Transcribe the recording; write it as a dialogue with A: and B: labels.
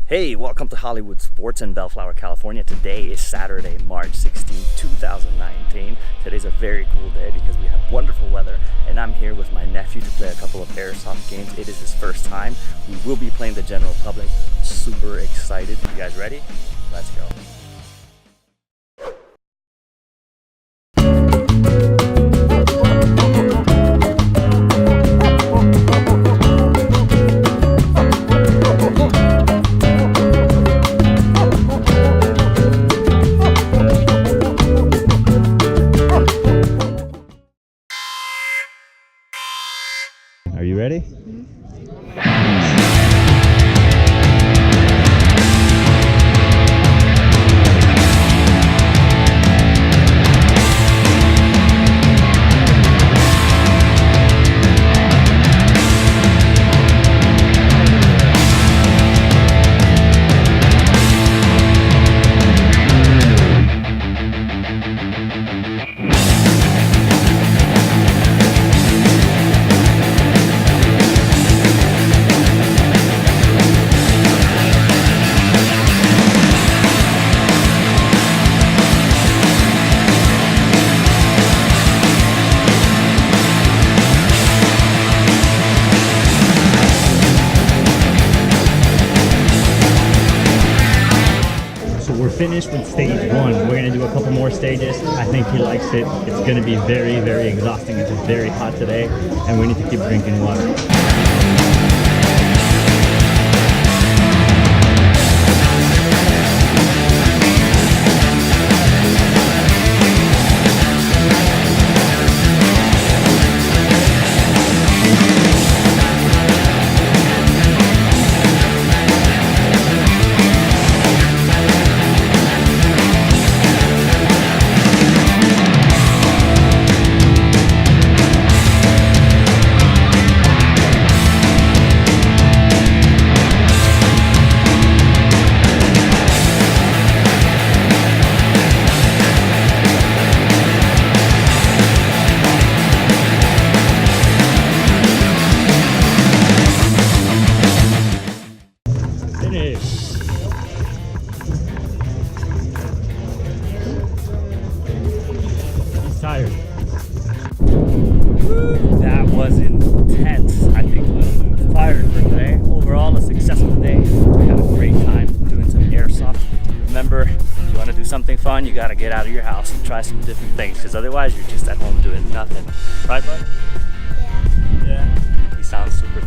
A: Hey, welcome to Hollywood Sports in Bellflower, California. Today is Saturday, March 16, 2019. Today's a very cool day because we have wonderful weather and I'm here with my nephew to play a couple of Airsoft games. It is his first time. We will be playing the general public. Super excited. You guys ready? Let's go. Are you ready? We're finished with stage one. We're gonna do a couple more stages. I think he likes it. It's gonna be very, very exhausting. It's very hot today, and we need to keep drinking water. Tired. That was intense. I think I'm fired for today. Overall, a successful day. We had a great time doing some airsoft. Remember, if you want to do something fun, you got to get out of your house and try some different things, because otherwise you're just at home doing nothing. Right, bud?
B: Yeah.
A: Yeah. He sounds super